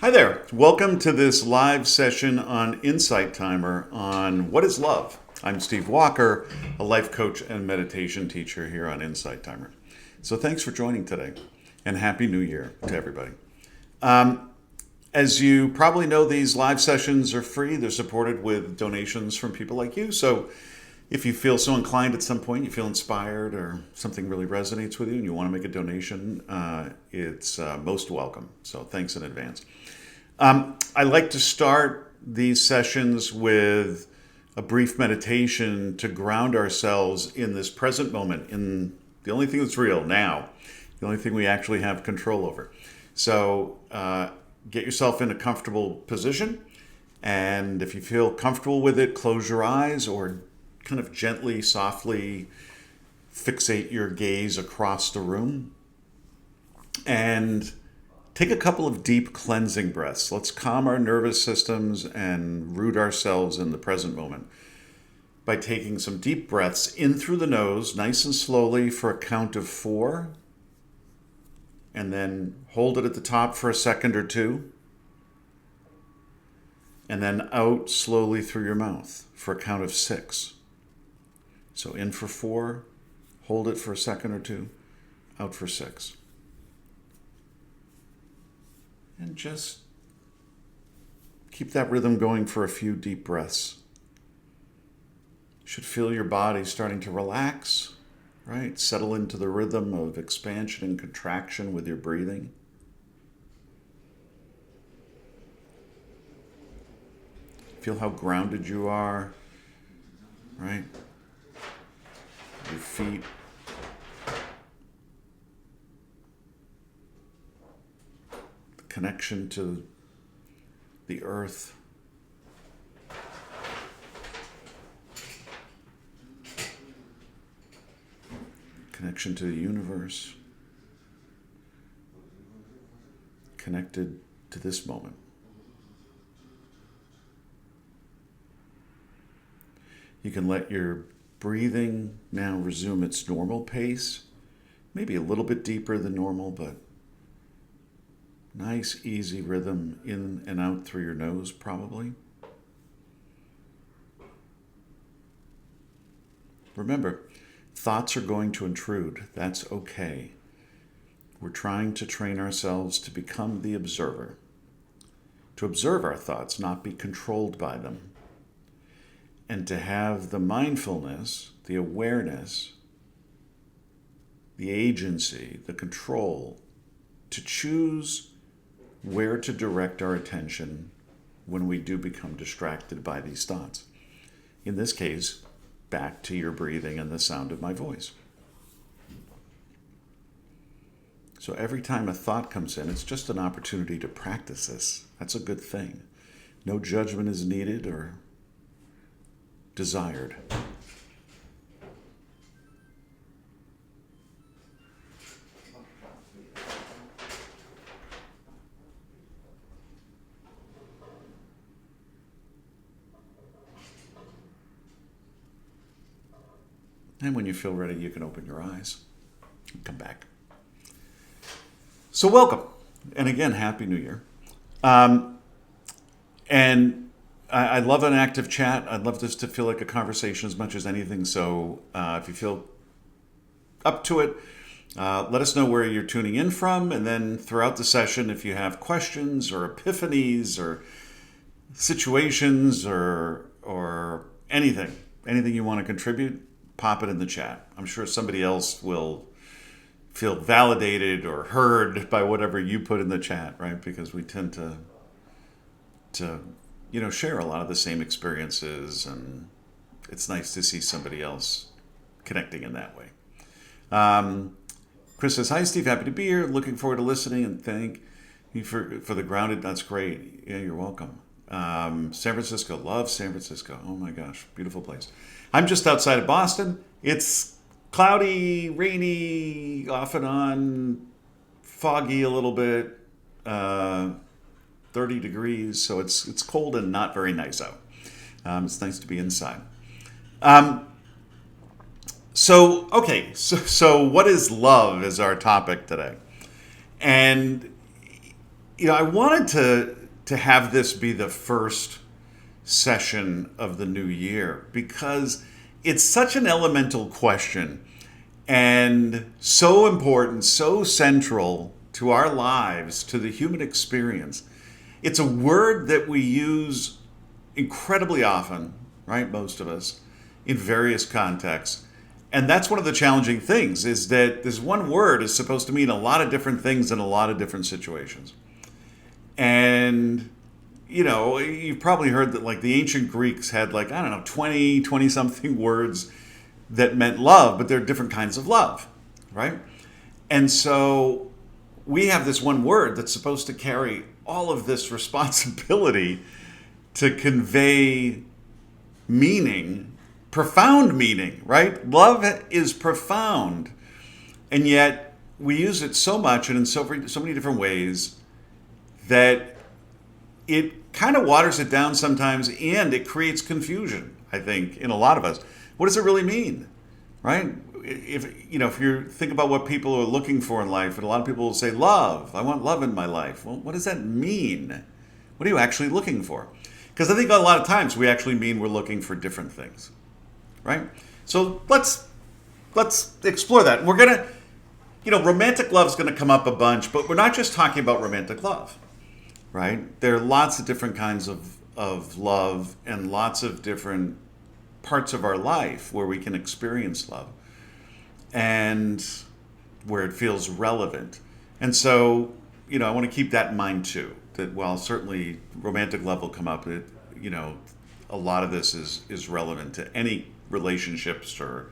Hi there. Welcome to this live session on Insight Timer on What is Love? I'm Steve Walker, a life coach and meditation teacher here on Insight Timer. So thanks for joining today and Happy New Year to everybody. As you probably know, these live sessions are free. They're supported with donations from people like you. So if you feel so inclined at some point, you feel inspired or something really resonates with you and you want to make a donation, it's most welcome. So thanks in advance. I like to start these sessions with a brief meditation to ground ourselves in this present moment, in the only thing that's real now, the only thing we actually have control over. So get yourself in a comfortable position, and if you feel comfortable with it, close your eyes or kind of gently, softly fixate your gaze across the room and take a couple of deep cleansing breaths. Let's calm our nervous systems and root ourselves in the present moment by taking some deep breaths in through the nose, nice and slowly for a count of 4, and then hold it at the top for a second or two, and then out slowly through your mouth for a count of 6. So in for 4, hold it for a second or two, out for 6. And just keep that rhythm going for a few deep breaths. You should feel your body starting to relax, right? Settle into the rhythm of expansion and contraction with your breathing. Feel how grounded you are, right? Your feet. Connection to the earth. Connection to the universe. Connected to this moment. You can let your breathing now resume its normal pace, maybe a little bit deeper than normal, but nice, easy rhythm in and out through your nose, probably. Remember, thoughts are going to intrude. That's okay. We're trying to train ourselves to become the observer, to observe our thoughts, not be controlled by them, and to have the mindfulness, the awareness, the agency, the control to choose where to direct our attention when we do become distracted by these thoughts. In this case, back to your breathing and the sound of my voice. So every time a thought comes in, it's just an opportunity to practice this. That's a good thing. No judgment is needed or desired. And when you feel ready, you can open your eyes and come back. So welcome. And again, Happy New Year. And I love an active chat. I'd love this to feel like a conversation as much as anything. So if you feel up to it, let us know where you're tuning in from. And then throughout the session, if you have questions or epiphanies or situations or anything you want to contribute, pop it in the chat. I'm sure somebody else will feel validated or heard by whatever you put in the chat, right? Because we tend to share a lot of the same experiences, and it's nice to see somebody else connecting in that way. Chris says, "Hi, Steve. Happy to be here. Looking forward to listening, and thank you for the grounded." That's great. Yeah, you're welcome. San Francisco. Love San Francisco. Oh my gosh. Beautiful place. I'm just outside of Boston. It's cloudy, rainy, off and on, foggy a little bit, 30 degrees. So it's cold and not very nice out. It's nice to be inside. So what is love is our topic today. And I wanted to have this be the first session of the new year because it's such an elemental question and so important, so central to our lives, to the human experience. It's a word that we use incredibly often, right? Most of us, in various contexts. And that's one of the challenging things is that this one word is supposed to mean a lot of different things in a lot of different situations. And, you've probably heard that like the ancient Greeks had like, I don't know, 20 something words that meant love, but there are different kinds of love, right? And so we have this one word that's supposed to carry all of this responsibility to convey meaning, profound meaning, right? Love is profound. And yet we use it so much and in so many different ways that it kind of waters it down sometimes and it creates confusion, I think, in a lot of us. What does it really mean, right? If you think about what people are looking for in life, and a lot of people will say, love, I want love in my life. Well, what does that mean? What are you actually looking for? Because I think a lot of times we actually mean we're looking for different things, right? So let's explore that. We're going to, romantic love is going to come up a bunch, but we're not just talking about romantic love, right? There are lots of different kinds of love and lots of different parts of our life where we can experience love and where it feels relevant. And so, I want to keep that in mind too, that while certainly romantic love will come up, a lot of this is relevant to any relationships or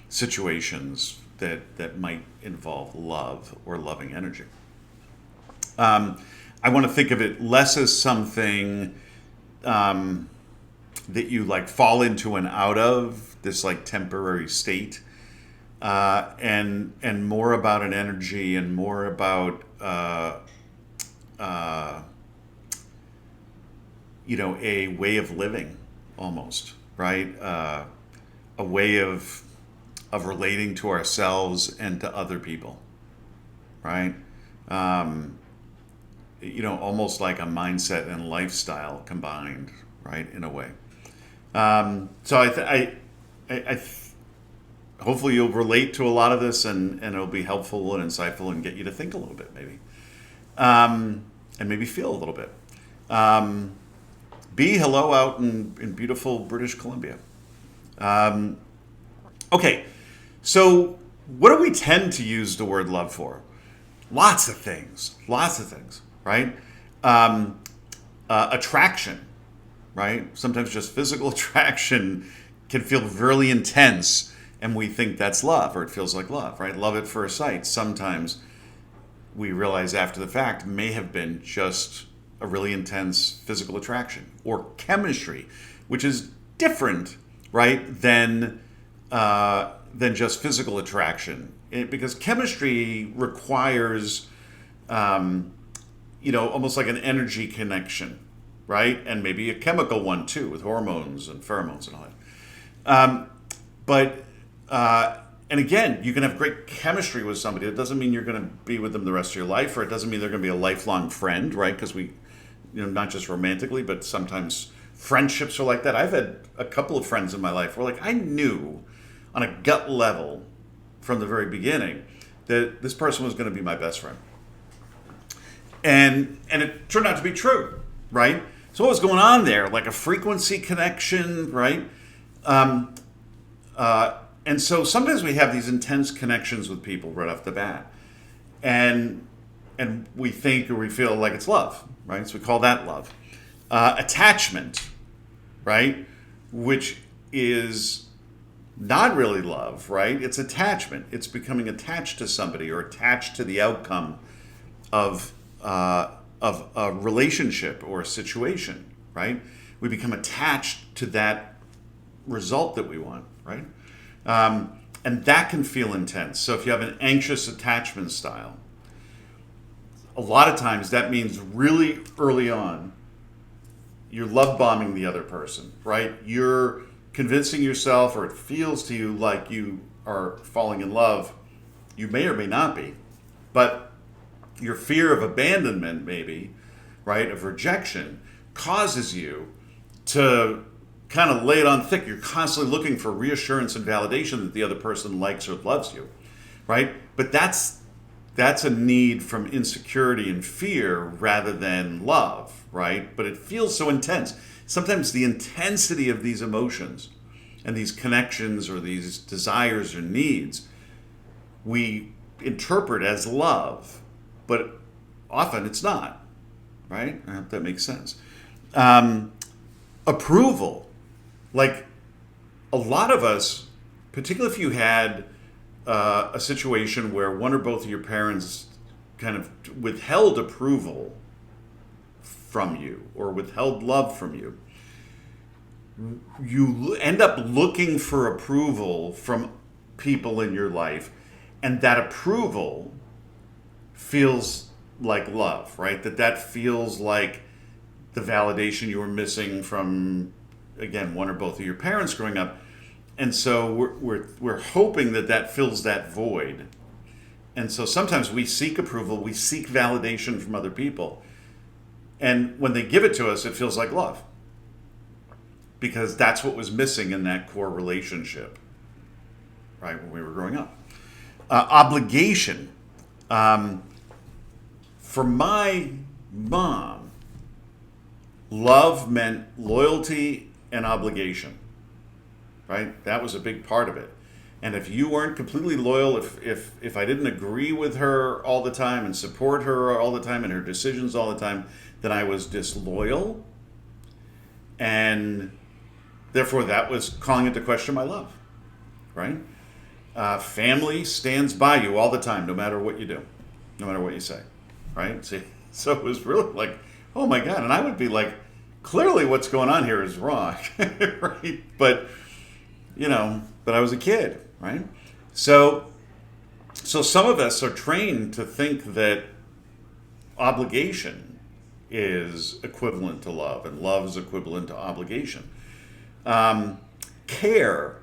situations that might involve love or loving energy. I want to think of it less as something that you like fall into and out of, this like temporary state, and more about an energy and more about a way of living, almost, right? A way of relating to ourselves and to other people, right? Almost like a mindset and lifestyle combined, right, in a way. So I hopefully you'll relate to a lot of this and it'll be helpful and insightful and get you to think a little bit maybe. And maybe feel a little bit. Hello out in beautiful British Columbia. Okay, so what do we tend to use the word love for? Lots of things, right? Attraction, right? Sometimes just physical attraction can feel really intense and we think that's love or it feels like love, right? Love at first sight. Sometimes we realize after the fact may have been just a really intense physical attraction or chemistry, which is different, right, than just physical attraction. Because chemistry requires, almost like an energy connection, right? And maybe a chemical one too, with hormones and pheromones and all that. And again, you can have great chemistry with somebody. It doesn't mean you're going to be with them the rest of your life, or it doesn't mean they're going to be a lifelong friend, right? Because we, not just romantically, but sometimes friendships are like that. I've had a couple of friends in my life where, like, I knew on a gut level from the very beginning that this person was going to be my best friend. And it turned out to be true, right? So what was going on there? Like a frequency connection, right? And so sometimes we have these intense connections with people right off the bat. And we think or we feel like it's love, right? So we call that love. Attachment, right? Which is not really love, right? It's attachment. It's becoming attached to somebody or attached to the outcome of a relationship or a situation, right? We become attached to that result that we want, right? And that can feel intense. So if you have an anxious attachment style, a lot of times that means really early on, you're love bombing the other person, right? You're convincing yourself, or it feels to you like you are falling in love. You may or may not be, but your fear of abandonment, maybe, right, of rejection, causes you to kind of lay it on thick. You're constantly looking for reassurance and validation that the other person likes or loves you, right? But that's a need from insecurity and fear rather than love, right? But it feels so intense. Sometimes the intensity of these emotions and these connections or these desires or needs we interpret as love, but often it's not, right? I hope that makes sense. Approval. Like a lot of us, particularly if you had a situation where one or both of your parents kind of withheld approval from you or withheld love from you, you end up looking for approval from people in your life, and that approval feels like love, right? That feels like the validation you were missing from, again, one or both of your parents growing up. And so we're hoping that fills that void. And so sometimes we seek approval, we seek validation from other people. And when they give it to us, it feels like love. Because that's what was missing in that core relationship, right, when we were growing up. Obligation. For my mom, love meant loyalty and obligation, right? That was a big part of it. And if you weren't completely loyal, if I didn't agree with her all the time and support her all the time and her decisions all the time, then I was disloyal. And therefore, that was calling into question my love, right? Family stands by you all the time, no matter what you do, no matter what you say, right? So it was really like, oh my God. And I would be like, clearly what's going on here is wrong, right? But I was a kid, right? So some of us are trained to think that obligation is equivalent to love, and love is equivalent to obligation. Care.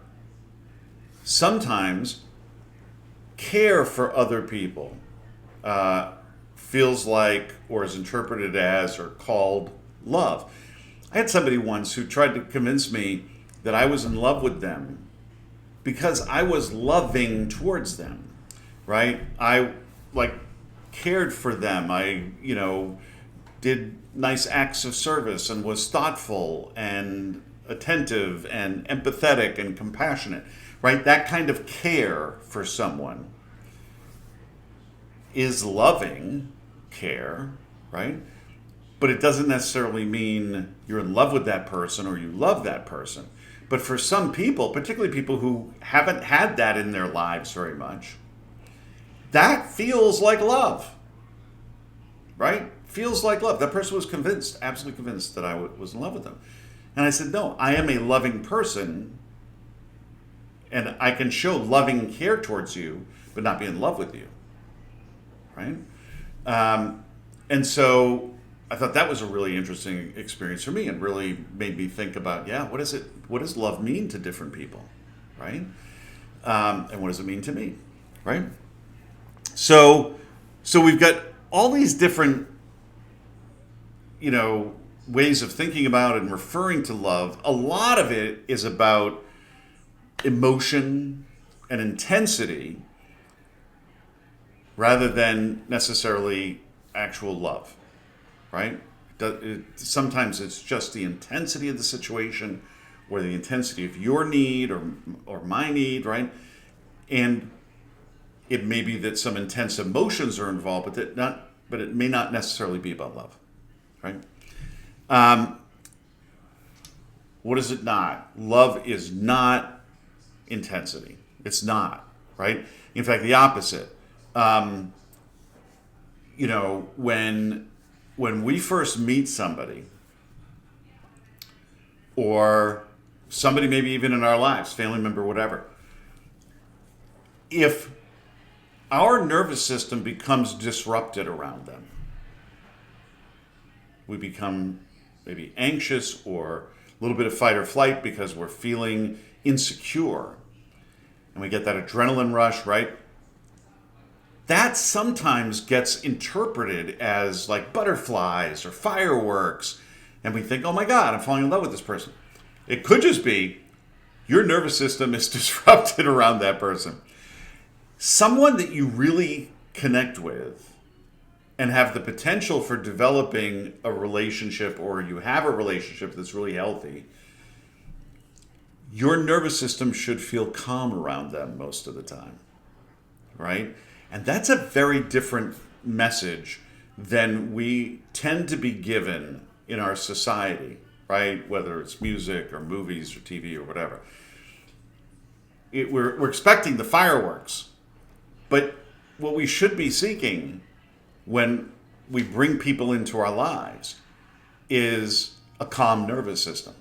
Sometimes care for other people feels like, or is interpreted as, or called love. I had somebody once who tried to convince me that I was in love with them because I was loving towards them, right? I cared for them. I, did nice acts of service and was thoughtful and attentive and empathetic and compassionate, right? That kind of care for someone is loving care, right? But it doesn't necessarily mean you're in love with that person or you love that person. But for some people, particularly people who haven't had that in their lives very much, that feels like love, right? Feels like love. That person was convinced, absolutely convinced that I was in love with them. And I said, no, I am a loving person, and I can show loving care towards you, but not be in love with you, right? And so I thought that was a really interesting experience for me, and really made me think about, what does love mean to different people, right? And what does it mean to me, right? So we've got all these different, ways of thinking about and referring to love. A lot of it is about emotion and intensity rather than necessarily actual love, right? Sometimes it's just the intensity of the situation or the intensity of your need or my need, right? And it may be that some intense emotions are involved, but it may not necessarily be about love, right? What is it not? Love is not intensity. It's not, right? In fact, the opposite. When we first meet somebody, or somebody maybe even in our lives, family member, whatever, if our nervous system becomes disrupted around them, we become maybe anxious or a little bit of fight or flight because we're feeling insecure. And we get that adrenaline rush, right? that sometimes gets interpreted as like butterflies or fireworks. And we think, oh my God, I'm falling in love with this person. It could just be your nervous system is disrupted around that person. Someone that you really connect with and have the potential for developing a relationship, or you have a relationship that's really healthy, your nervous system should feel calm around them most of the time, right? And that's a very different message than we tend to be given in our society, right? Whether it's music or movies or TV or whatever. We're expecting the fireworks, but what we should be seeking when we bring people into our lives is a calm nervous system,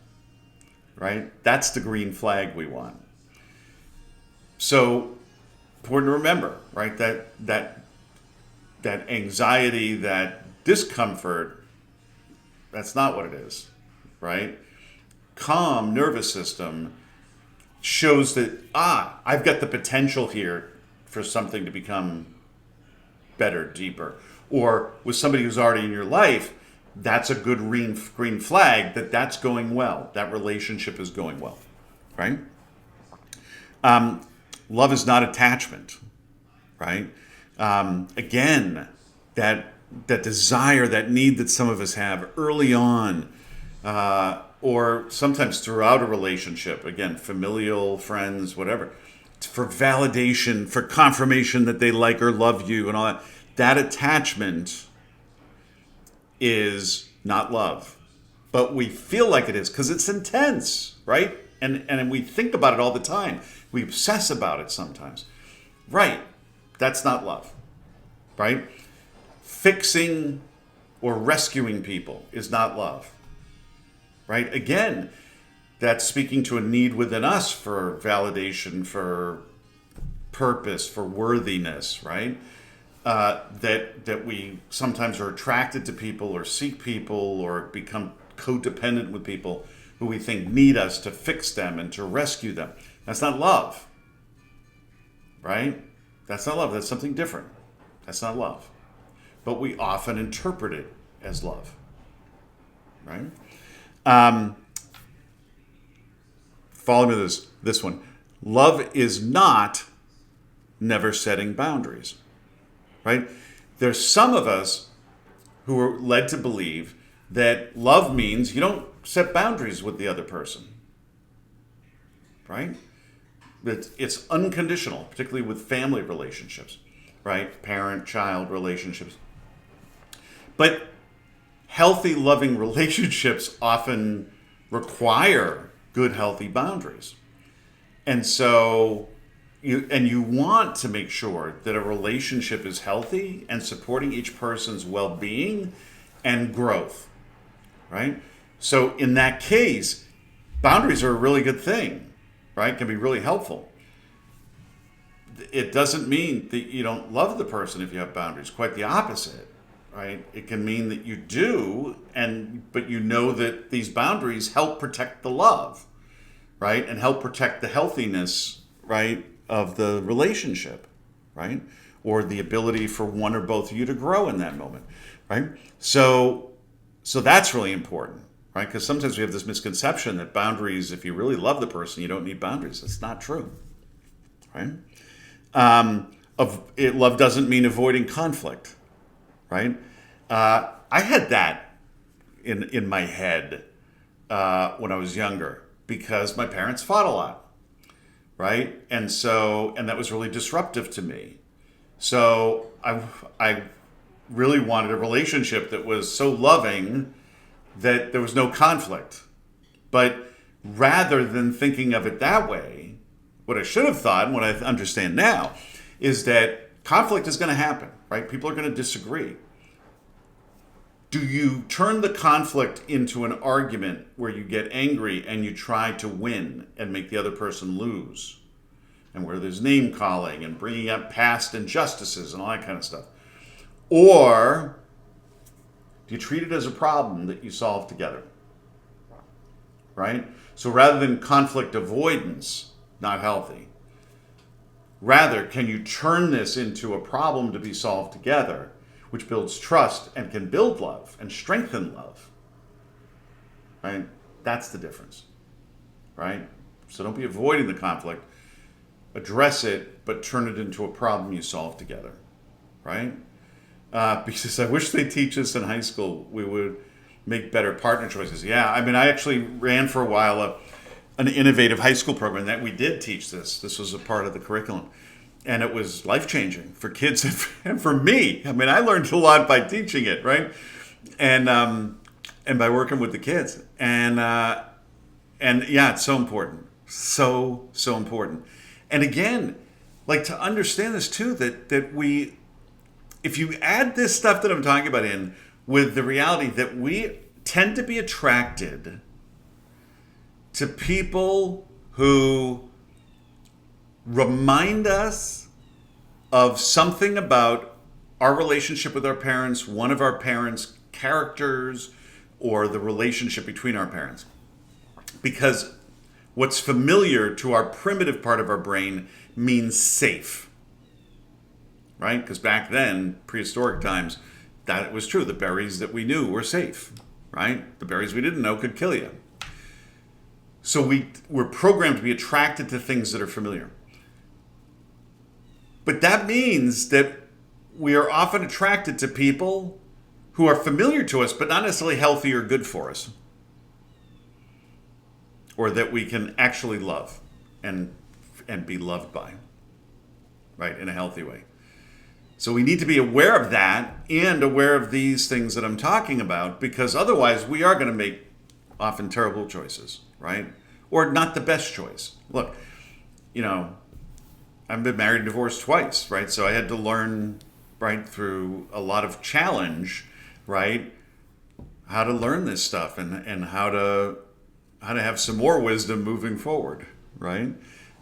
right? That's the green flag we want. So important to remember, right? That anxiety, that discomfort, that's not what it is, right? Calm nervous system shows that, I've got the potential here for something to become better, deeper. Or with somebody who's already in your life, that's a good green flag that that's going well. That relationship is going well, right? Love is not attachment, right? Again, that desire, that need that some of us have early on, or sometimes throughout a relationship, again, familial, friends, whatever, for validation, for confirmation that they like or love you and all that. That attachment is not love. But we feel like it is because it's intense, right? And we think about it all the time. We obsess about it sometimes. Right. That's not love, right? Fixing or rescuing people is not love, right? Again, that's speaking to a need within us for validation, for purpose, for worthiness, right? That we sometimes are attracted to people or seek people or become codependent with people who we think need us to fix them and to rescue them. That's not love, right? That's not love. That's something different. That's not love. But we often interpret it as love, right? Follow me with this one. Love is not never setting boundaries, right? There's some of us who are led to believe that love means you don't set boundaries with the other person, right? It's unconditional, particularly with family relationships, right? Parent-child relationships. But healthy, loving relationships often require good, healthy boundaries. And so you want to make sure that a relationship is healthy and supporting each person's well-being and growth, right? So in that case, boundaries are a really good thing, right? Can be really helpful. It doesn't mean that you don't love the person if you have boundaries. Quite the opposite, right? It can mean that you do, but you know that these boundaries help protect the love, right? And help protect the healthiness, right, of the relationship, right? Or the ability for one or both of you to grow in that moment, right? So that's really important, right? Because sometimes we have this misconception that boundaries, if you really love the person, you don't need boundaries. That's not true, right? Love doesn't mean avoiding conflict, right? I had that in my head when I was younger because my parents fought a lot, right? And that was really disruptive to me. So I really wanted a relationship that was so loving that there was no conflict. But rather than thinking of it that way, what I should have thought, and what I understand now, is that conflict is going to happen, right? People are going to disagree. Do you turn the conflict into an argument where you get angry and you try to win and make the other person lose? And where there's name calling and bringing up past injustices and all that kind of stuff? Or do you treat it as a problem that you solve together? Right? So rather than conflict avoidance, not healthy, Rather, can you turn this into a problem to be solved together, which builds trust and can build love and strengthen love? Right? That's the difference. Right? So don't be avoiding the conflict. Address it, but turn it into a problem you solve together. Right? Because I wish they teach us in high school. We would make better partner choices. Yeah, I mean, I actually ran for a while an innovative high school program that we did teach this. This was a part of the curriculum. And it was life-changing for kids and for me. I mean, I learned a lot by teaching it, right? And by working with the kids. And yeah, it's so important. So important. And again, like to understand this too, that we, if you add this stuff that I'm talking about in with the reality that we tend to be attracted to people who remind us of something about our relationship with our parents, one of our parents' characters, or the relationship between our parents. Because what's familiar to our primitive part of our brain means safe. Right? Because back then, prehistoric times, that was true. The berries that we knew were safe. Right? The berries we didn't know could kill you. So we're programmed to be attracted to things that are familiar. But that means that we are often attracted to people who are familiar to us, but not necessarily healthy or good for us. Or that we can actually love and be loved by, right, in a healthy way. So we need to be aware of that and aware of these things that I'm talking about, because otherwise we are going to make often terrible choices, right? Or not the best choice. Look, I've been married and divorced twice, right? So I had to learn, right, through a lot of challenge, right, how to learn this stuff and how to have some more wisdom moving forward, right?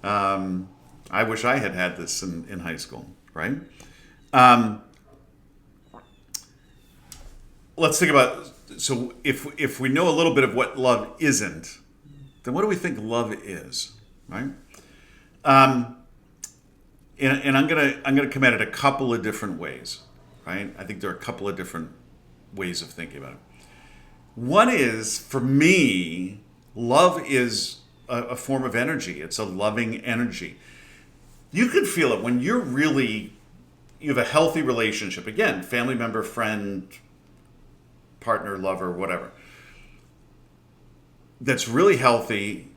I wish I had this in high school, right? Let's think about, so if we know a little bit of what love isn't, then what do we think love is, right? And I'm gonna come at it a couple of different ways, right? I think there are a couple of different ways of thinking about it. One is, for me, love is a form of energy. It's a loving energy. You can feel it when you have a healthy relationship. Again, family member, friend, partner, lover, whatever. That's really healthy,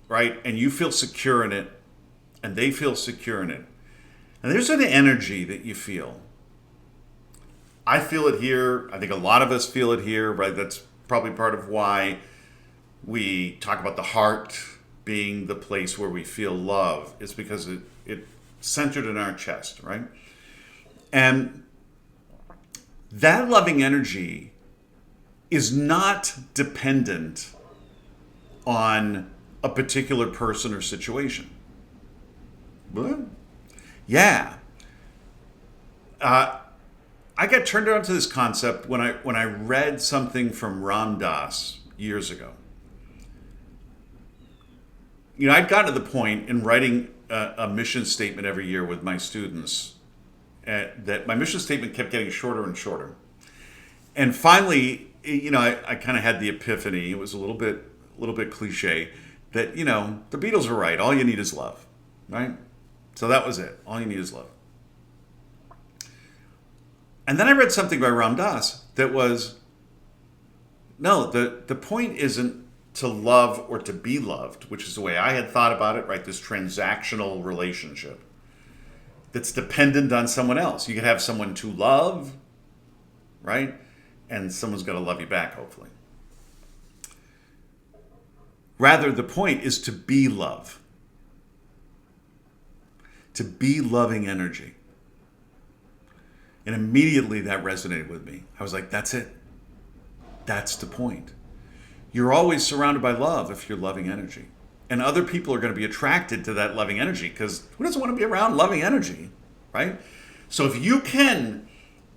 right? And you feel secure in it, and they feel secure in it. And there's an energy that you feel. I feel it here. I think a lot of us feel it here, right? That's probably part of why we talk about the heart being the place where we feel love. It's because it's centered in our chest, right? And that loving energy is not dependent on a particular person or situation. What? Yeah. I got turned on to this concept when I read something from Ram Dass years ago. I'd gotten to the point in writing a mission statement every year with my students that my mission statement kept getting shorter and shorter. And finally, I kind of had the epiphany. It was a little bit cliche that, the Beatles were right. All you need is love, right? So that was it. All you need is love. And then I read something by Ram Dass that was, no, the point isn't to love or to be loved, which is the way I had thought about it, right? This transactional relationship that's dependent on someone else. You could have someone to love, right? And someone's got to love you back, hopefully. Rather, the point is to be love. To be loving energy. And immediately that resonated with me. I was like, that's it. That's the point. You're always surrounded by love if you're loving energy. And other people are going to be attracted to that loving energy, because who doesn't want to be around loving energy, right? So if you can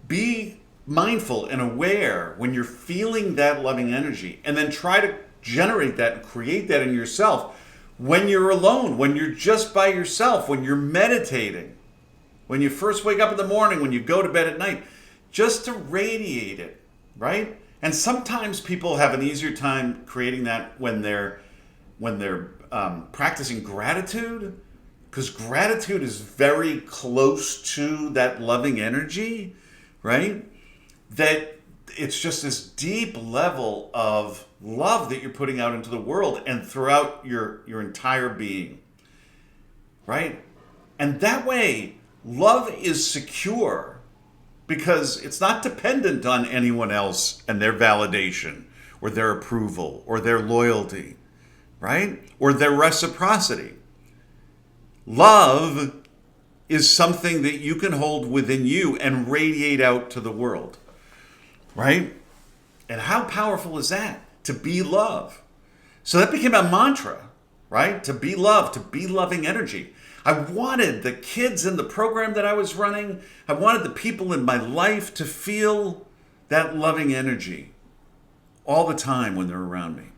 be mindful and aware when you're feeling that loving energy, and then try to generate that and create that in yourself, when you're alone, when you're just by yourself, when you're meditating, when you first wake up in the morning, when you go to bed at night, just to radiate it, right? And sometimes people have an easier time creating that when they're practicing gratitude, because gratitude is very close to that loving energy, right? That it's just this deep level of love that you're putting out into the world and throughout your entire being, right? And that way, love is secure because it's not dependent on anyone else and their validation or their approval or their loyalty, right? Or their reciprocity. Love is something that you can hold within you and radiate out to the world, right? And how powerful is that? To be love. So that became a mantra, right? To be love, to be loving energy. I wanted the kids in the program that I was running, I wanted the people in my life to feel that loving energy all the time when they're around me.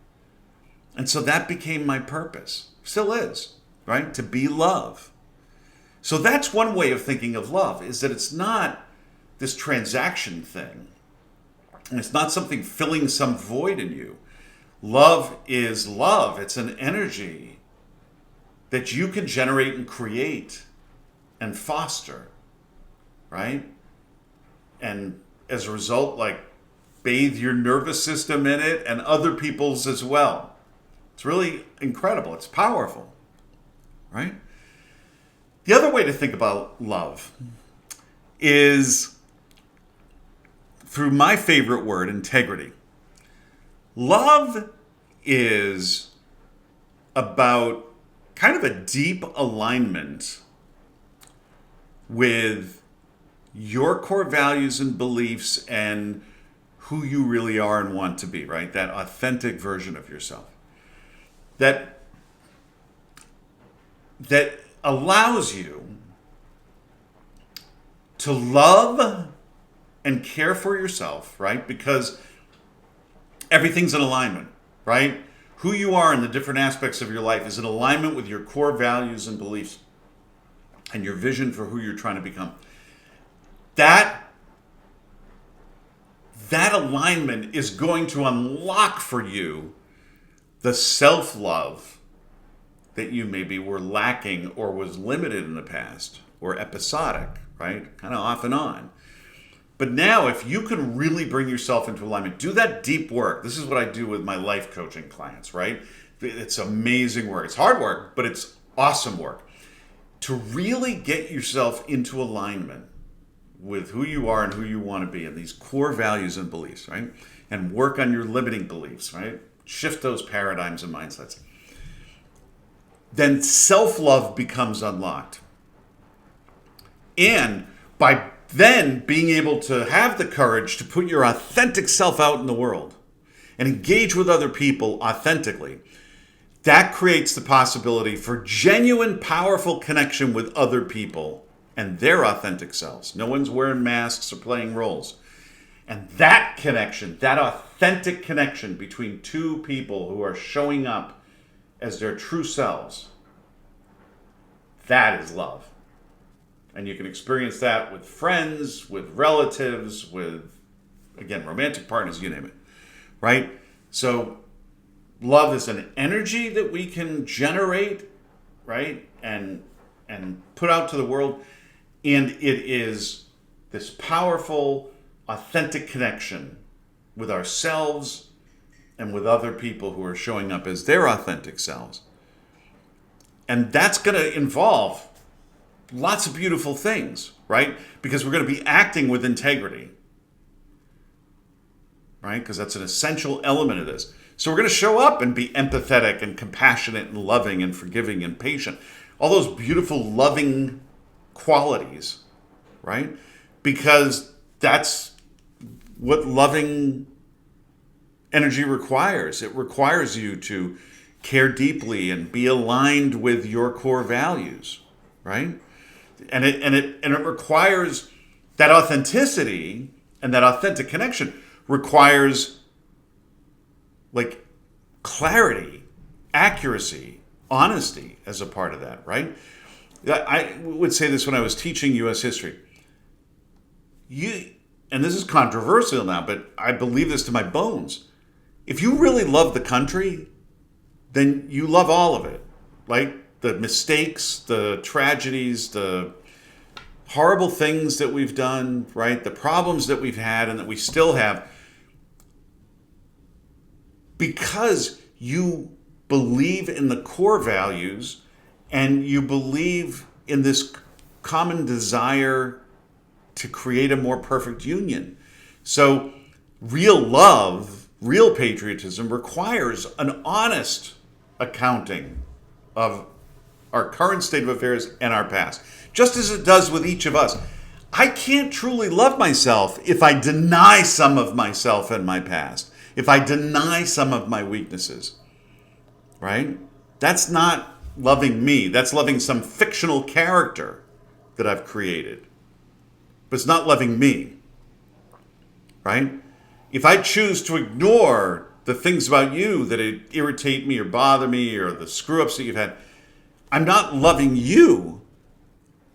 And so that became my purpose. Still is, right? To be love. So that's one way of thinking of love, is that it's not this transaction thing. And it's not something filling some void in you. Love is love. It's an energy that you can generate and create and foster, right? And as a result, like, bathe your nervous system in it and other people's as well. It's really incredible. It's powerful, right? The other way to think about love is through my favorite word, integrity. Love is about kind of a deep alignment with your core values and beliefs and who you really are and want to be, right? That authentic version of yourself. That allows you to love and care for yourself, right? Because everything's in alignment, right? Who you are in the different aspects of your life is in alignment with your core values and beliefs and your vision for who you're trying to become. That alignment is going to unlock for you the self-love that you maybe were lacking or was limited in the past or episodic, right? Kind of off and on. But now, if you can really bring yourself into alignment, do that deep work. This is what I do with my life coaching clients, right? It's amazing work. It's hard work, but it's awesome work. To really get yourself into alignment with who you are and who you want to be and these core values and beliefs, right? And work on your limiting beliefs, right? Shift those paradigms and mindsets. Then self-love becomes unlocked. And by then being able to have the courage to put your authentic self out in the world and engage with other people authentically, that creates the possibility for genuine, powerful connection with other people and their authentic selves. No one's wearing masks or playing roles. And that connection, that authentic connection between two people who are showing up as their true selves, that is love. And you can experience that with friends, with relatives, with, again, romantic partners, you name it, right? So love is an energy that we can generate, right? And put out to the world. And it is this powerful, authentic connection with ourselves and with other people who are showing up as their authentic selves. And that's going to involve lots of beautiful things, right? Because we're going to be acting with integrity, right? Because that's an essential element of this. So we're going to show up and be empathetic and compassionate and loving and forgiving and patient. All those beautiful, loving qualities, right? Because that's what loving energy requires. It requires you to care deeply and be aligned with your core values, right? And it requires that authenticity, and that authentic connection requires like clarity, accuracy, honesty as a part of that, right? I would say this when I was teaching U.S. history. And this is controversial now, but I believe this to my bones. If you really love the country, then you love all of it. Like the mistakes, the tragedies, the horrible things that we've done, right? The problems that we've had and that we still have. Because you believe in the core values and you believe in this common desire to create a more perfect union. So real love, real patriotism requires an honest accounting of our current state of affairs and our past, just as it does with each of us. I can't truly love myself if I deny some of myself and my past, if I deny some of my weaknesses, right? That's not loving me. That's loving some fictional character that I've created. But it's not loving me, right? If I choose to ignore the things about you that irritate me or bother me or the screw-ups that you've had, I'm not loving you.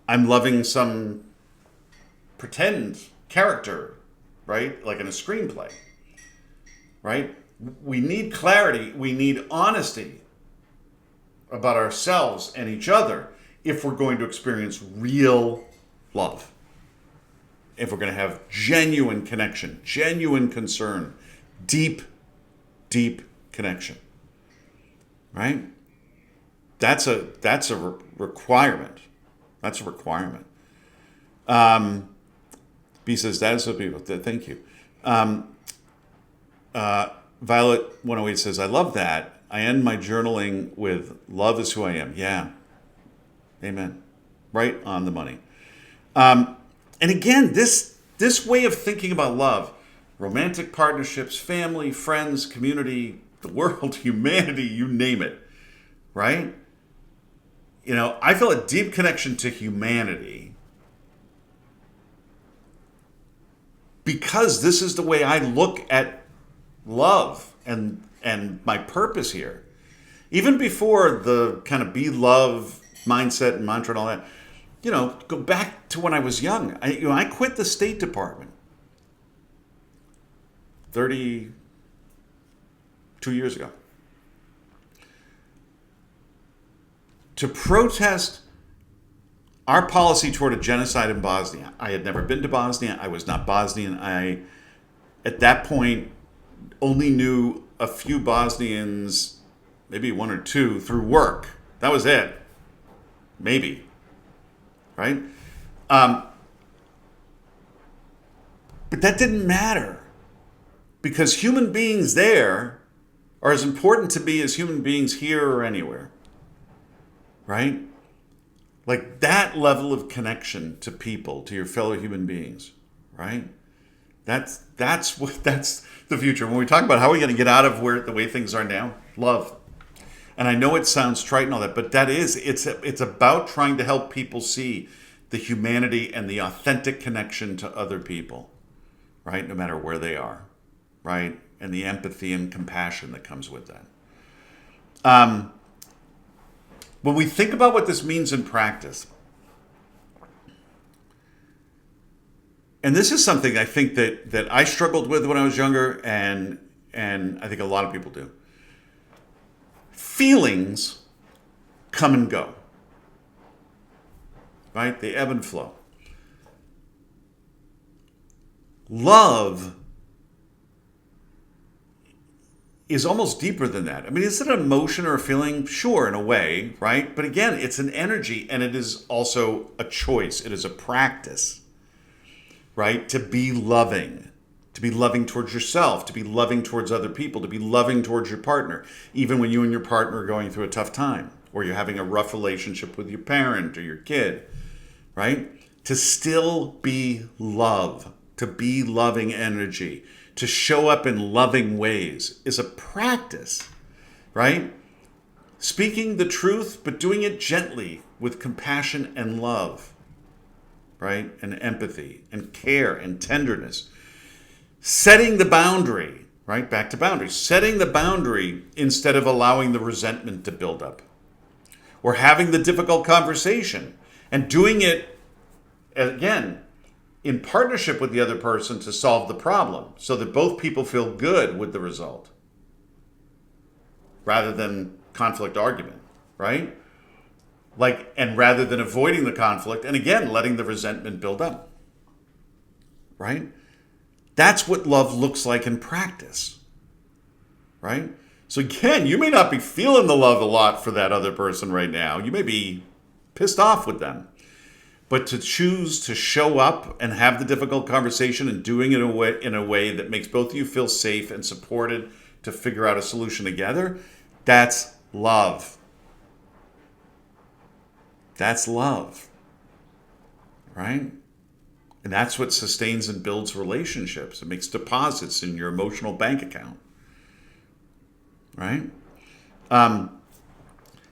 I'm loving some pretend character, right? Like in a screenplay, right? We need clarity. We need honesty about ourselves and each other if we're going to experience real love. If we're going to have genuine connection, genuine concern, deep, deep connection, right? That's a requirement. That's a requirement. B says, that is what people, thank you. Violet 108 says, I love that. I end my journaling with, love is who I am. Yeah. Amen. Right on the money. And again, this way of thinking about love, romantic partnerships, family, friends, community, the world, humanity, you name it, right? You know, I feel a deep connection to humanity because this is the way I look at love and my purpose here. Even before the kind of be love mindset and mantra and all that, you know, go back to when I was young. I quit the State Department 32 years ago to protest our policy toward a genocide in Bosnia. I had never been to Bosnia. I was not Bosnian. I, at that point, only knew a few Bosnians, maybe one or two, through work. That was it. Maybe. Right? But that didn't matter because human beings there are as important to me as human beings here or anywhere. Right? Like that level of connection to people, to your fellow human beings, right? That's the future. When we talk about how are we going to get out of the way things are now, love. And I know it sounds trite and all that, but it's about trying to help people see the humanity and the authentic connection to other people, right? No matter where they are, right? And the empathy and compassion that comes with that. When we think about what this means in practice, and this is something I think that I struggled with when I was younger, and I think a lot of people do. Feelings come and go, right? They ebb and flow. Love is almost deeper than that. I mean, is it an emotion or a feeling? Sure, in a way, right? But again, it's an energy, and it is also a choice. It is a practice, right? To be loving towards yourself, to be loving towards other people, to be loving towards your partner, even when you and your partner are going through a tough time, or you're having a rough relationship with your parent or your kid, right? To still be love, to be loving energy, to show up in loving ways is a practice, right? Speaking the truth, but doing it gently with compassion and love, right? And empathy and care and tenderness. Setting the boundary, right? Back to boundaries. Setting the boundary instead of allowing the resentment to build up, or having the difficult conversation and doing it, again, in partnership with the other person to solve the problem so that both people feel good with the result rather than conflict argument, right? Like, and rather than avoiding the conflict and again, letting the resentment build up, right? That's what love looks like in practice, right? So again, you may not be feeling the love a lot for that other person right now. You may be pissed off with them. But to choose to show up and have the difficult conversation and doing it in a way that makes both of you feel safe and supported to figure out a solution together, that's love. That's love, right? And that's what sustains and builds relationships. It makes deposits in your emotional bank account, right?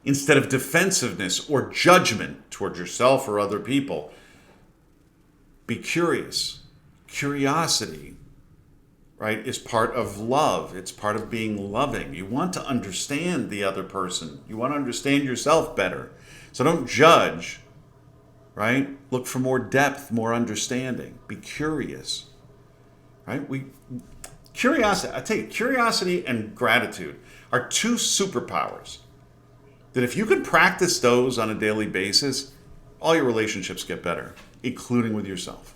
Instead of defensiveness or judgment toward yourself or other people, be curious. Curiosity, right, is part of love. It's part of being loving. You want to understand the other person. You want to understand yourself better. So don't judge, right? Look for more depth, more understanding. Be curious, right? Curiosity, I tell you, curiosity and gratitude are two superpowers that if you can practice those on a daily basis, all your relationships get better, including with yourself.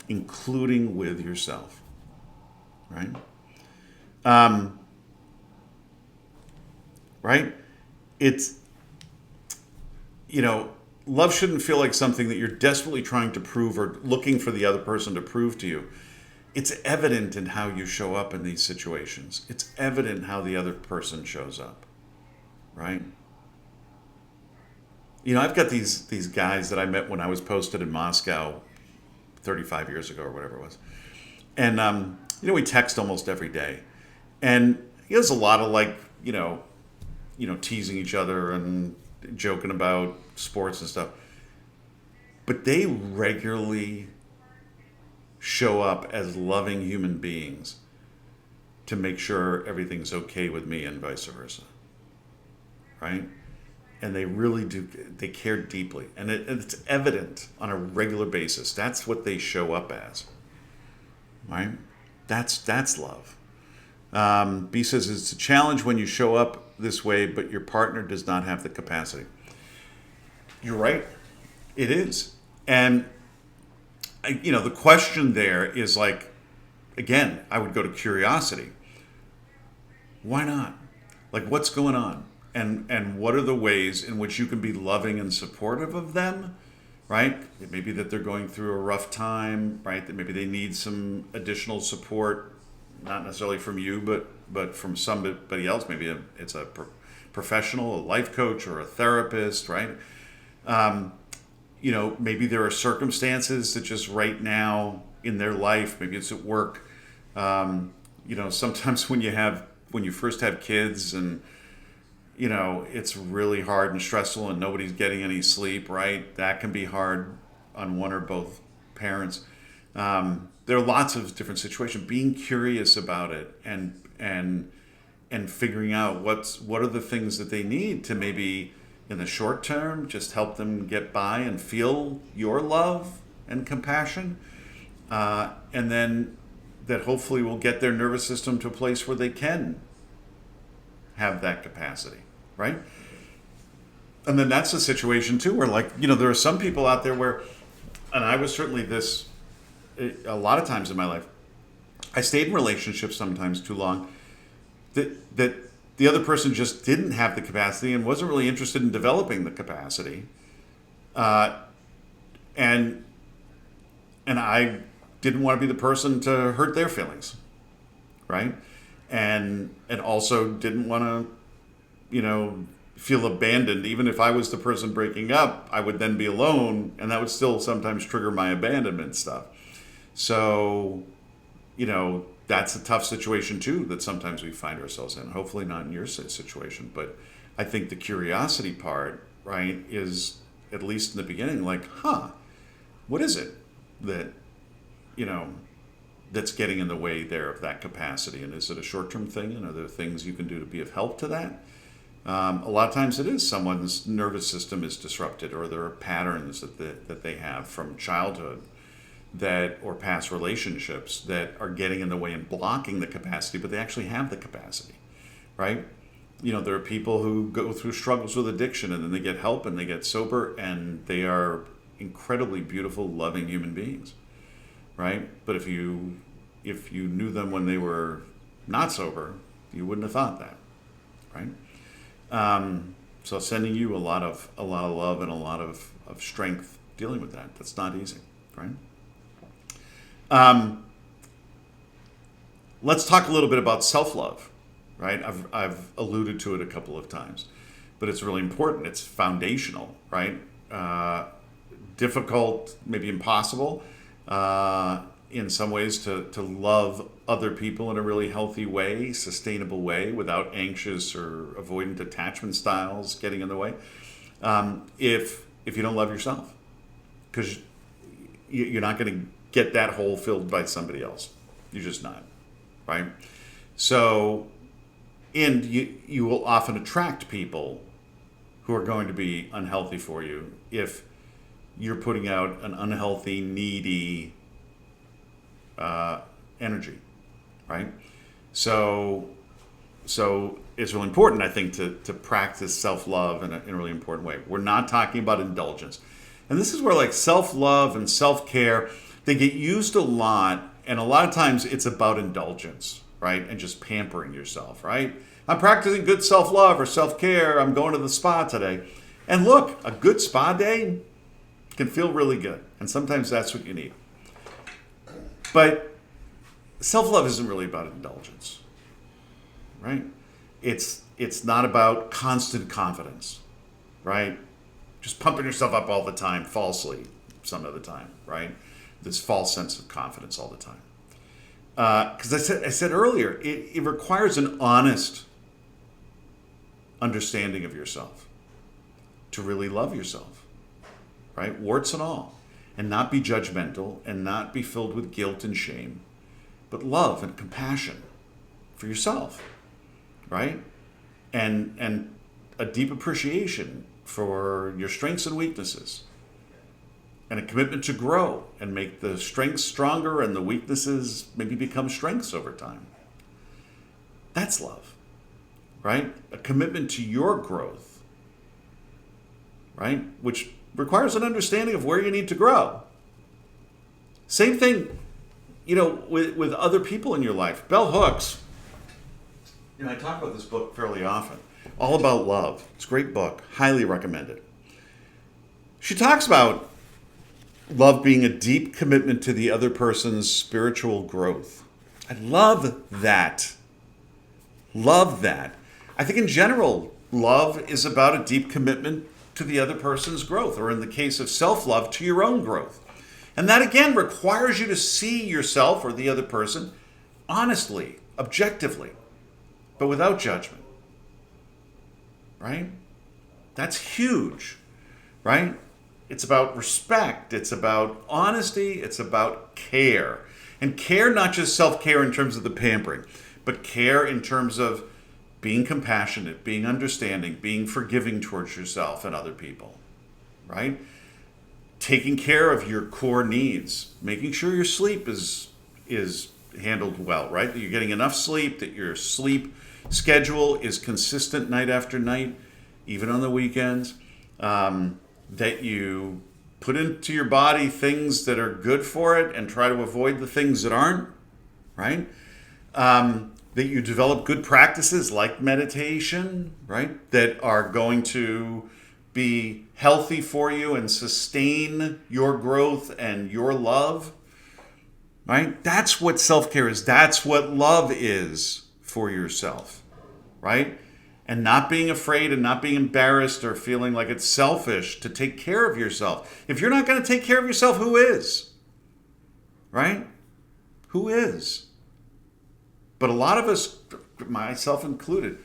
Including with yourself, right? Right? It's, love shouldn't feel like something that you're desperately trying to prove or looking for the other person to prove to you. It's evident in how you show up in these situations. It's evident how the other person shows up, right? I've got these guys that I met when I was posted in Moscow 35 years ago or whatever it was. And, we text almost every day. And there's a lot of teasing each other and joking about sports and stuff. But they regularly show up as loving human beings to make sure everything's okay with me and vice versa. Right? And they really do, they care deeply. And it's evident on a regular basis. That's what they show up as. Right? That's love. B says it's a challenge when you show up this way, but your partner does not have the capacity. You're right. It is. And, the question there is again, I would go to curiosity. Why not? What's going on? And what are the ways in which you can be loving and supportive of them, right? It may be that they're going through a rough time, right? That maybe they need some additional support, not necessarily from you, but from somebody else. Maybe it's a professional, a life coach, or a therapist, right? Maybe there are circumstances that just right now in their life, maybe it's at work. Sometimes when you first have kids and it's really hard and stressful and nobody's getting any sleep, right? That can be hard on one or both parents. There are lots of different situations. Being curious about it and figuring out what are the things that they need to maybe in the short term just help them get by and feel your love and compassion, and then that hopefully will get their nervous system to a place where they can have that capacity, right? And then that's a situation too where there are some people out there where, and I was certainly this a lot of times in my life, I stayed in relationships sometimes too long that the other person just didn't have the capacity and wasn't really interested in developing the capacity, and I didn't want to be the person to hurt their feelings, right? And also didn't want to, feel abandoned. Even if I was the person breaking up, I would then be alone, and that would still sometimes trigger my abandonment stuff. So, that's a tough situation too that sometimes we find ourselves in. Hopefully not in your situation, but I think the curiosity part, right, is at least in the beginning what is it that, that's getting in the way there of that capacity? And is it a short-term thing? And are there things you can do to be of help to that? A lot of times it is someone's nervous system is disrupted, or there are patterns that they have from childhood that or past relationships that are getting in the way and blocking the capacity, but they actually have the capacity, right? There are people who go through struggles with addiction and then they get help and they get sober and they are incredibly beautiful, loving human beings, right? But if you knew them when they were not sober, you wouldn't have thought that, right? So sending you a lot of love and a lot of strength dealing with that. That's not easy, right? Let's talk a little bit about self-love, right? I've alluded to it a couple of times, but it's really important. It's foundational, right? Difficult, maybe impossible, in some ways to love other people in a really healthy way, sustainable way, without anxious or avoidant attachment styles getting in the way. If you don't love yourself, because you're not going to get that hole filled by somebody else. You're just not, right? So, and you will often attract people who are going to be unhealthy for you if you're putting out an unhealthy, needy energy, right? So it's really important, I think, to practice self-love in a really important way. We're not talking about indulgence. And this is where like self-love and self-care, they get used a lot, and a lot of times it's about indulgence, right? And just pampering yourself, right? I'm practicing good self-love or self-care. I'm going to the spa today. And look, a good spa day can feel really good. And sometimes that's what you need. But self-love isn't really about indulgence, right? It's not about constant confidence, right? Just pumping yourself up all the time, falsely, some of the time, right? This false sense of confidence all the time. Because I said earlier, it requires an honest understanding of yourself to really love yourself, right? Warts and all. And not be judgmental and not be filled with guilt and shame, but love and compassion for yourself, right? And a deep appreciation for your strengths and weaknesses, and a commitment to grow and make the strengths stronger and the weaknesses maybe become strengths over time. That's love, right? A commitment to your growth, right? Which requires an understanding of where you need to grow. Same thing, with other people in your life. Bell Hooks, I talk about this book fairly often. All About Love. It's a great book. Highly recommend it. She talks about love being a deep commitment to the other person's spiritual growth. I love that. Love that. I think in general, love is about a deep commitment to the other person's growth, or in the case of self-love, to your own growth. And that again requires you to see yourself or the other person honestly, objectively, but without judgment. Right? That's huge, right? It's about respect. It's about honesty. It's about care. And care, not just self-care in terms of the pampering, but care in terms of being compassionate, being understanding, being forgiving towards yourself and other people, right? Taking care of your core needs, making sure your sleep is handled well, right? That you're getting enough sleep, that your sleep schedule is consistent night after night, even on the weekends, that you put into your body things that are good for it and try to avoid the things that aren't, right? That you develop good practices like meditation, right? That are going to be healthy for you and sustain your growth and your love, right? That's what self-care is. That's what love is for yourself, right? And not being afraid and not being embarrassed or feeling like it's selfish to take care of yourself. If you're not going to take care of yourself, who is? Right? Who is? But a lot of us, myself included,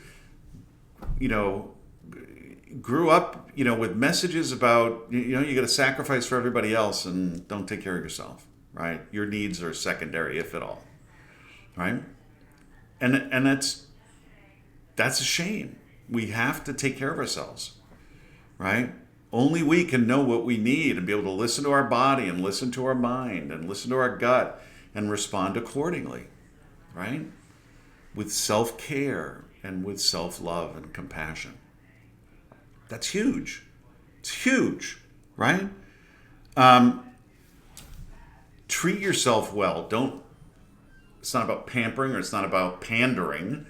grew up, with messages about, you got to sacrifice for everybody else and don't take care of yourself, right? Your needs are secondary, if at all, right? And that's a shame. We have to take care of ourselves, right? Only we can know what we need and be able to listen to our body and listen to our mind and listen to our gut and respond accordingly, right? With self-care and with self-love and compassion. That's huge. It's huge, right? Treat yourself well. It's not about pampering or it's not about pandering.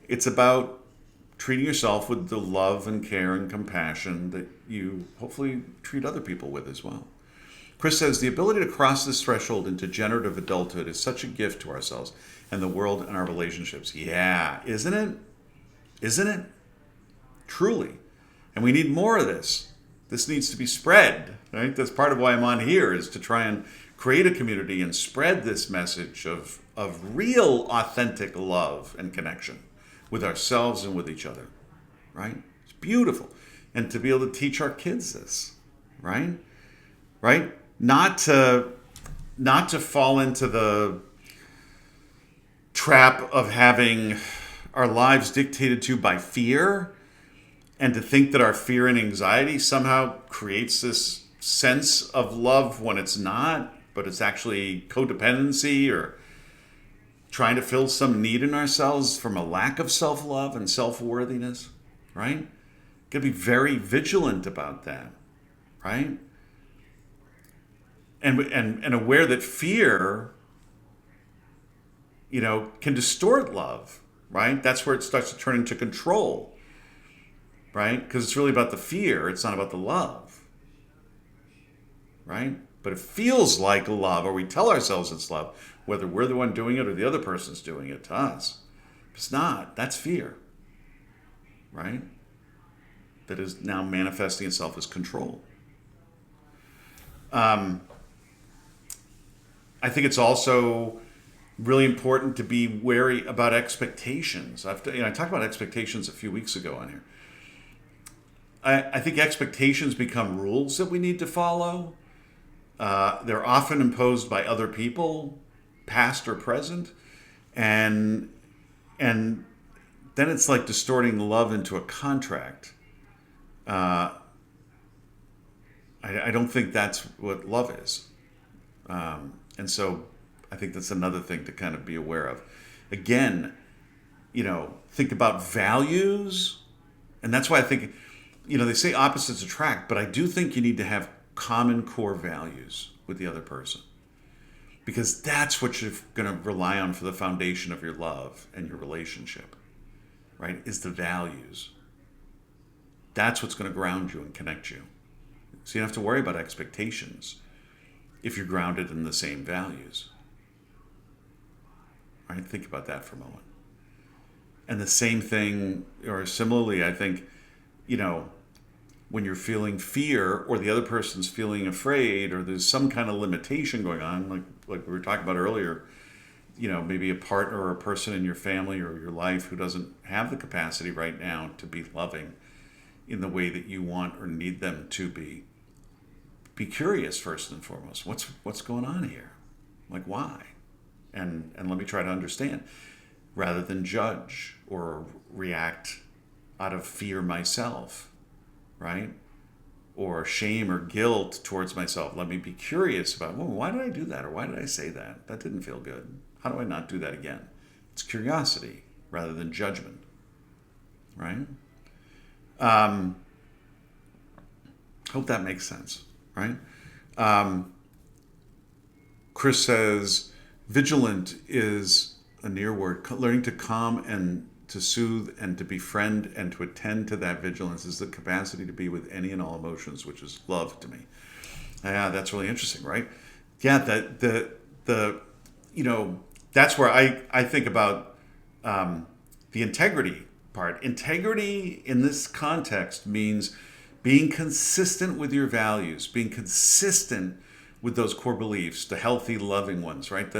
It's about treating yourself with the love and care and compassion that you hopefully treat other people with as well. Chris says, the ability to cross this threshold into generative adulthood is such a gift to ourselves and the world and our relationships. Yeah, isn't it? Isn't it? Truly. And we need more of this. This needs to be spread, right? That's part of why I'm on here, is to try and create a community and spread this message of real, authentic love and connection with ourselves and with each other, right? It's beautiful. And to be able to teach our kids this, right? Right? Not to fall into the trap of having our lives dictated to by fear, and to think that our fear and anxiety somehow creates this sense of love when it's not, but it's actually codependency or trying to fill some need in ourselves from a lack of self-love and self-worthiness, right? Got to be very vigilant about that, right? And aware that fear, can distort love, right? That's where it starts to turn into control, right? Because it's really about the fear. It's not about the love, right? But it feels like love, or we tell ourselves it's love, whether we're the one doing it or the other person's doing it to us. If it's not, that's fear, right? That is now manifesting itself as control. I think it's also really important to be wary about expectations. I talked about expectations a few weeks ago on here. I think expectations become rules that we need to follow. They're often imposed by other people, past or present, and then it's like distorting love into a contract. I don't think that's what love is. And so I think that's another thing to kind of be aware of. Again, think about values. And that's why I think, they say opposites attract, but I do think you need to have common core values with the other person. Because that's what you're going to rely on for the foundation of your love and your relationship, right? Is the values. That's what's going to ground you and connect you. So you don't have to worry about expectations if you're grounded in the same values. All right, think about that for a moment. And the same thing, or similarly, I think, when you're feeling fear or the other person's feeling afraid or there's some kind of limitation going on, like we were talking about earlier, maybe a partner or a person in your family or your life who doesn't have the capacity right now to be loving in the way that you want or need them to be. Be curious first and foremost. What's going on here? Like, why? And let me try to understand rather than judge or react out of fear myself, right? Or shame or guilt towards myself. Let me be curious about, why did I do that? Or why did I say that? That didn't feel good. How do I not do that again? It's curiosity rather than judgment, right? Hope that makes sense, right? Chris says, vigilant is a near word. Learning to calm and to soothe and to befriend and to attend to that vigilance is the capacity to be with any and all emotions, which is love to me. Yeah, that's really interesting, right? Yeah, that's where I think about the integrity part. Integrity in this context means being consistent with your values, being consistent with those core beliefs, the healthy, loving ones, right?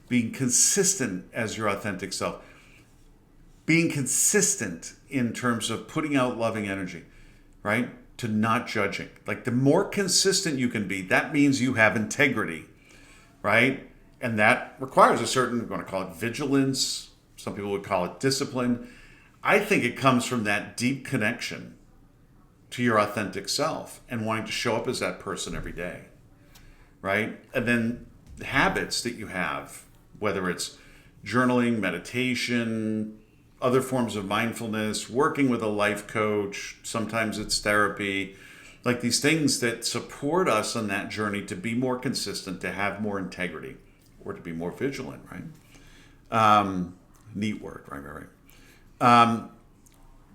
Being consistent as your authentic self. Being consistent in terms of putting out loving energy, right? To not judging. Like the more consistent you can be, that means you have integrity, right? And that requires a certain, we're going to call it vigilance. Some people would call it discipline. I think it comes from that deep connection to your authentic self and wanting to show up as that person every day, right? And then the habits that you have, whether it's journaling, meditation, other forms of mindfulness, working with a life coach, sometimes it's therapy, like these things that support us on that journey to be more consistent, to have more integrity, or to be more vigilant, right? Neat word,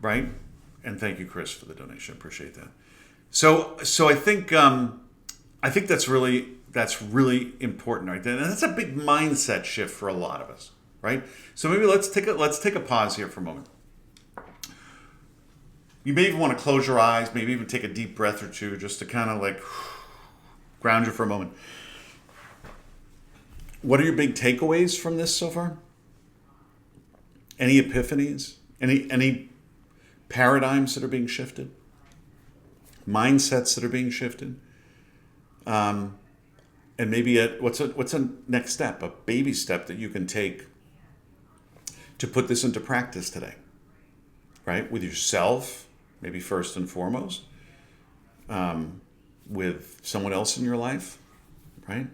right? And thank you, Chris, for the donation. Appreciate that. So I think that's really important, right? And that's a big mindset shift for a lot of us, right? So maybe let's take a pause here for a moment. You may even want to close your eyes, maybe even take a deep breath or two, just to kind of like ground you for a moment. What are your big takeaways from this so far? Any epiphanies? Any paradigms that are being shifted? Mindsets that are being shifted? And maybe what's a next step, a baby step that you can take to put this into practice today, right? With yourself, maybe first and foremost, with someone else in your life, right?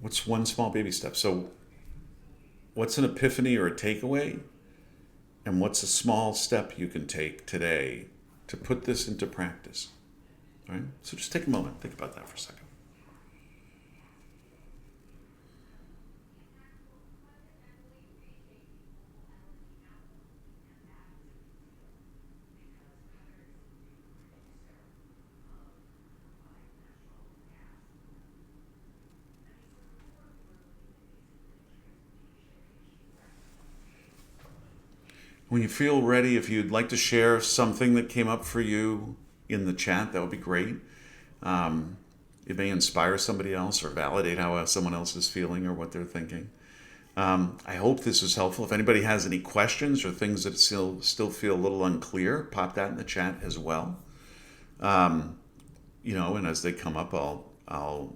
What's one small baby step? So what's an epiphany or a takeaway? And what's a small step you can take today to put this into practice, right? So just take a moment, think about that for a second. When you feel ready, if you'd like to share something that came up for you in the chat, that would be great. It may inspire somebody else or validate how someone else is feeling or what they're thinking. I hope this was helpful. If anybody has any questions or things that still feel a little unclear, pop that in the chat as well. And as they come up, I'll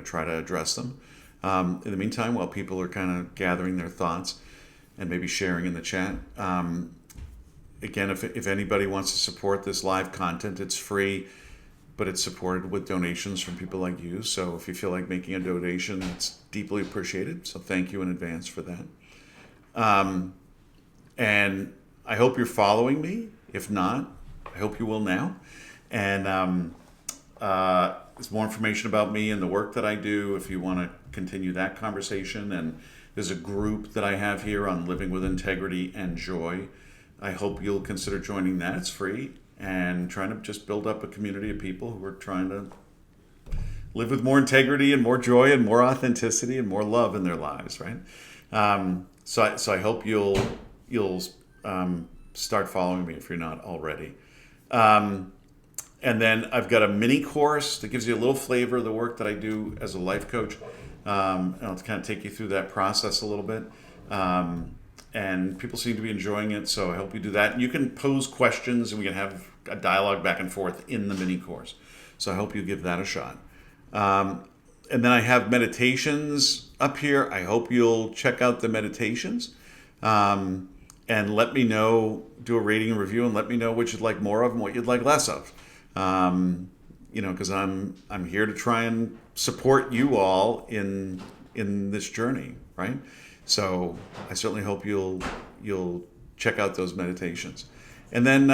try to address them. In the meantime, while people are kind of gathering their thoughts and maybe sharing in the chat. Again, if anybody wants to support this live content, it's free, but it's supported with donations from people like you. So if you feel like making a donation, it's deeply appreciated. So thank you in advance for that. And I hope you're following me. If not, I hope you will now. And there's more information about me and the work that I do if you want to continue that conversation. And there's a group that I have here on living with integrity and joy. I hope you'll consider joining that. It's free, and trying to just build up a community of people who are trying to live with more integrity and more joy and more authenticity and more love in their lives, right? So I hope you'll start following me if you're not already. And then I've got a mini course that gives you a little flavor of the work that I do as a life coach. And I'll kind of take you through that process a little bit. And people seem to be enjoying it, so I hope you do that. And you can pose questions, and we can have a dialogue back and forth in the mini course. So I hope you give that a shot. And then I have meditations up here. I hope you'll check out the meditations. And let me know, do a rating and review, and let me know what you'd like more of and what you'd like less of. Because I'm here to try and support you all in this journey, right? So I certainly hope you'll check out those meditations. And then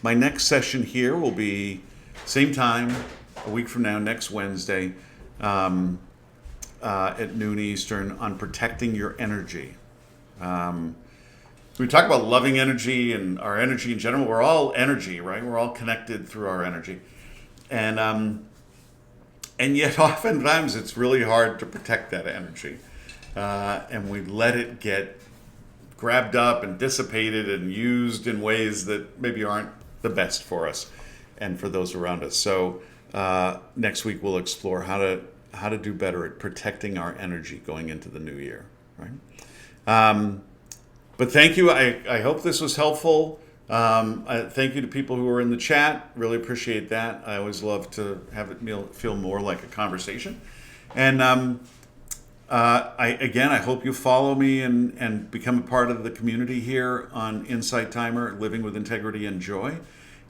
my next session here will be same time, a week from now, next Wednesday, at noon Eastern, on protecting your energy. We talk about loving energy and our energy in general. We're all energy, right? We're all connected through our energy. And yet oftentimes it's really hard to protect that energy. And we let it get grabbed up and dissipated and used in ways that maybe aren't the best for us and for those around us. So next week we'll explore how to do better at protecting our energy going into the new year, right? But thank you. I hope this was helpful. Thank you to people who are in the chat. Really appreciate that. I always love to have it feel more like a conversation. And I hope you follow me and become a part of the community here on Insight Timer, Living with Integrity and Joy.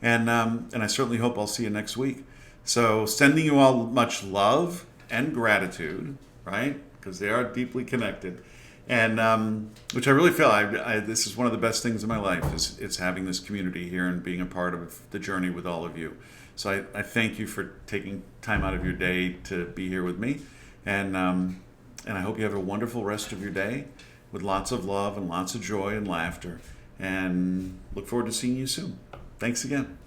And I certainly hope I'll see you next week. So, sending you all much love and gratitude, right? Because they are deeply connected. And which I really feel, this is one of the best things in my life is it's having this community here and being a part of the journey with all of you. So I thank you for taking time out of your day to be here with me. And I hope you have a wonderful rest of your day with lots of love and lots of joy and laughter. And look forward to seeing you soon. Thanks again.